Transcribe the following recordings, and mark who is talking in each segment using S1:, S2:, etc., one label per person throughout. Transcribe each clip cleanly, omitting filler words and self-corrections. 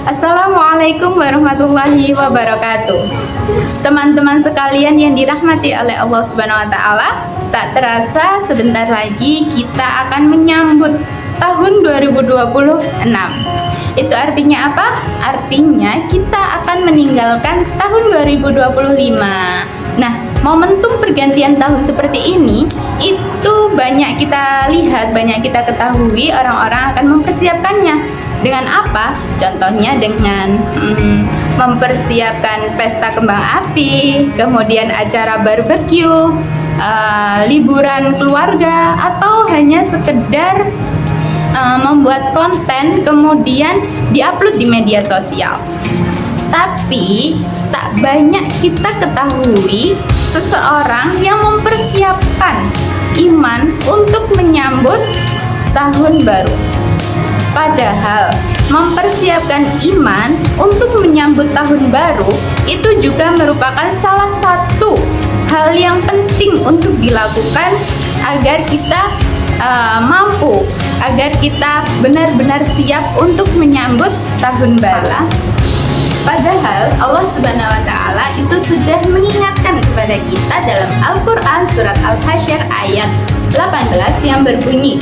S1: Assalamualaikum warahmatullahi wabarakatuh. Teman-teman sekalian yang dirahmati oleh Allah Subhanahu wa taala, tak terasa sebentar lagi kita akan menyambut tahun 2026. Itu artinya apa? Artinya kita akan meninggalkan tahun 2025. Nah, momentum pergantian tahun seperti ini itu banyak kita lihat, banyak kita ketahui, orang-orang akan mempersiapkannya. Dengan apa? Contohnya dengan mempersiapkan pesta kembang api, kemudian acara barbeque, liburan keluarga, atau hanya sekedar membuat konten kemudian diupload di media sosial. Tapi tak banyak kita ketahui seseorang yang mempersiapkan iman untuk menyambut tahun baru. Padahal mempersiapkan iman untuk menyambut tahun baru itu juga merupakan salah satu hal yang penting untuk dilakukan agar kita mampu, agar kita benar-benar siap untuk menyambut tahun baru. Padahal Allah Subhanahu wa taala itu sudah mengingatkan kepada kita dalam Al-Qur'an surat Al-Hasyr ayat 18 yang berbunyi,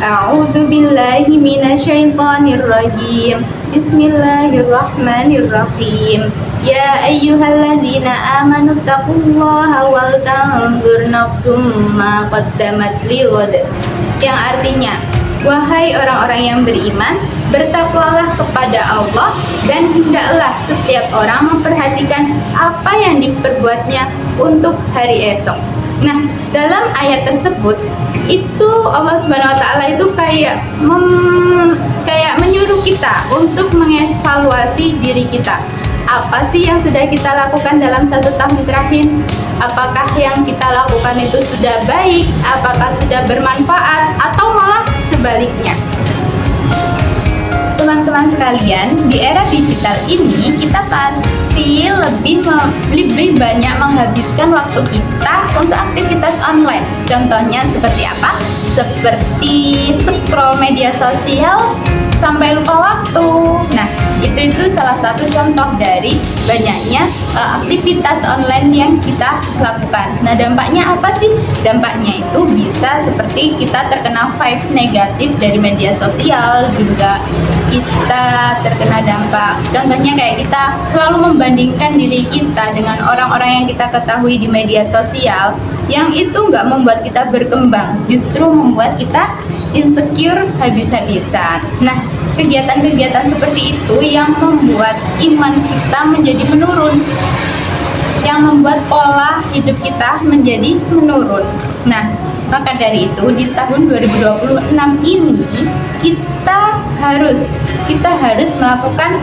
S1: A'udzu billahi minasyaitonir rajim. Bismillahirrahmanirrahim. Ya ayyuhalladzina amanu taqullaha wal tanzur nafsum ma qaddamat lighad. Yang artinya, wahai orang-orang yang beriman, bertakwalah kepada Allah dan hendaklah setiap orang memperhatikan apa yang diperbuatnya untuk hari esok. Nah, dalam ayat tersebut itu Allah Subhanahu wa taala itu kayak menyuruh kita untuk mengevaluasi diri kita. Apa sih yang sudah kita lakukan dalam 1 tahun terakhir? Apakah yang kita lakukan itu sudah baik? Apakah sudah bermanfaat atau malah sebaliknya? Teman-teman sekalian, di era digital ini kita pasti lebih banyak menghabiskan waktu kita untuk aktivitas online. Contohnya seperti apa? Seperti scroll media sosial sampai lupa waktu. Nah, itu salah satu contoh dari banyaknya aktivitas online yang kita lakukan. Nah, dampaknya apa sih? Dampaknya itu bisa seperti kita terkena vibes negatif dari media sosial, juga kita terkena dampak. Contohnya kayak kita selalu membandingkan diri kita dengan orang-orang yang kita ketahui di media sosial, yang itu nggak membuat kita berkembang, justru membuat kita insecure habis-habisan. Nah, kegiatan-kegiatan seperti itu yang membuat iman kita menjadi menurun, yang membuat pola hidup kita menjadi menurun. Nah, maka dari itu di tahun 2026 ini kita harus melakukan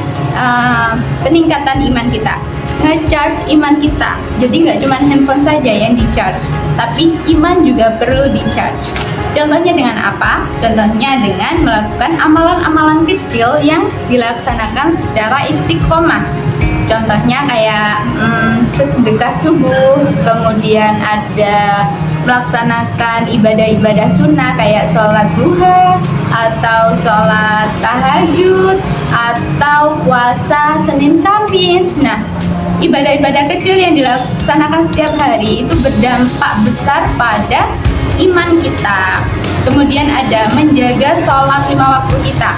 S1: peningkatan iman kita, nge-charge iman kita. Jadi nggak cuma handphone saja yang di-charge, tapi iman juga perlu di-charge. Contohnya dengan apa? Contohnya dengan melakukan amalan-amalan kecil yang dilaksanakan secara istiqomah. Contohnya kayak sedekah subuh, kemudian ada melaksanakan ibadah-ibadah sunnah kayak sholat duha, atau sholat tahajud, atau puasa Senin Kamis. Nah, ibadah-ibadah kecil yang dilaksanakan setiap hari itu berdampak besar pada iman kita. Kemudian ada menjaga sholat 5 waktu kita.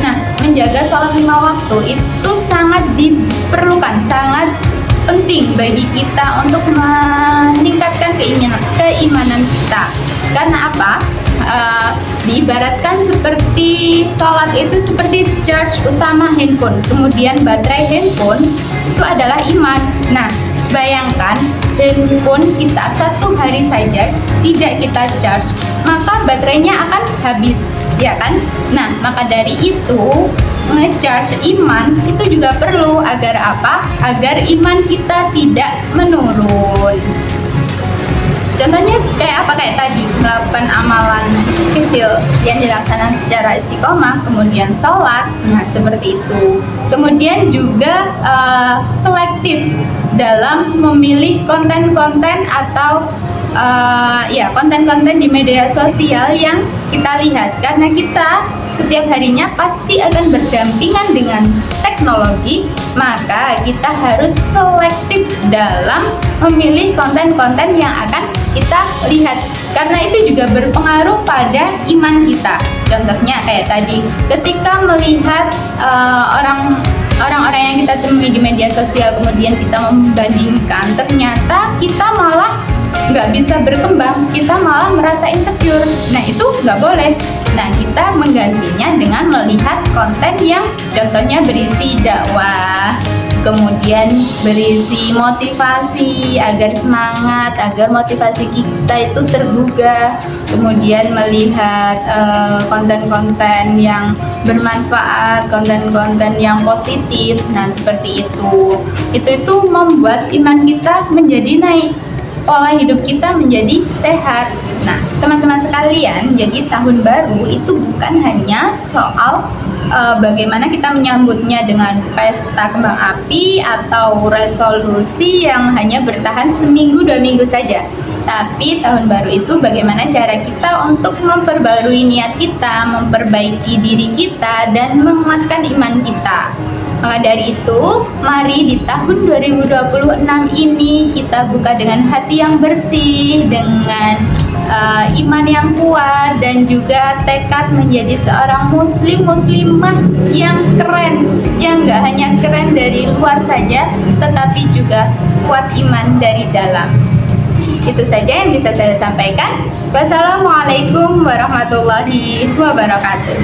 S1: Nah, menjaga sholat 5 waktu itu sangat diperlukan, sangat penting bagi kita untuk meningkatkan keimanan kita. Karena apa? Diibaratkan seperti sholat itu seperti charge utama handphone, kemudian baterai handphone itu adalah iman. Nah, bayangkan handphone kita 1 hari saja tidak kita charge, maka baterainya akan habis, ya kan? Nah, maka dari itu nge-charge iman itu juga perlu agar apa? Agar iman kita tidak menurun. Contohnya kayak apa? Kayak tadi, melakukan amalan kecil yang dilaksanakan secara istiqomah, kemudian sholat, nah seperti itu. Kemudian juga selektif dalam memilih konten-konten atau ya konten-konten di media sosial yang kita lihat, karena kita setiap harinya pasti akan berdampingan dengan teknologi, maka kita harus selektif dalam memilih konten-konten yang akan kita lihat, karena itu juga berpengaruh pada iman kita. Contohnya kayak tadi, ketika melihat orang-orang yang kita temui di media sosial, kemudian kita membandingkan, ternyata kita malah nggak bisa berkembang, kita malah merasa insecure. Nah, itu nggak boleh. Nah, kita menggantinya dengan melihat konten yang contohnya berisi dakwah, kemudian berisi motivasi agar semangat, agar motivasi kita itu tergugah, kemudian melihat konten-konten yang bermanfaat, konten-konten yang positif. Nah, seperti itu. Itu membuat iman kita menjadi naik, pola hidup kita menjadi sehat. Nah, teman-teman sekalian, jadi tahun baru itu bukan hanya soal bagaimana kita menyambutnya dengan pesta kembang api atau resolusi yang hanya bertahan seminggu 2 minggu saja. Tapi tahun baru itu bagaimana cara kita untuk memperbarui niat kita, memperbaiki diri kita, dan menguatkan iman kita. Maka dari itu, mari di tahun 2026 ini kita buka dengan hati yang bersih, dengan iman yang kuat, dan juga tekad menjadi seorang muslimah yang keren, yang gak hanya keren dari luar saja, tetapi juga kuat iman dari dalam. Itu saja yang bisa saya sampaikan. Wassalamualaikum warahmatullahi wabarakatuh.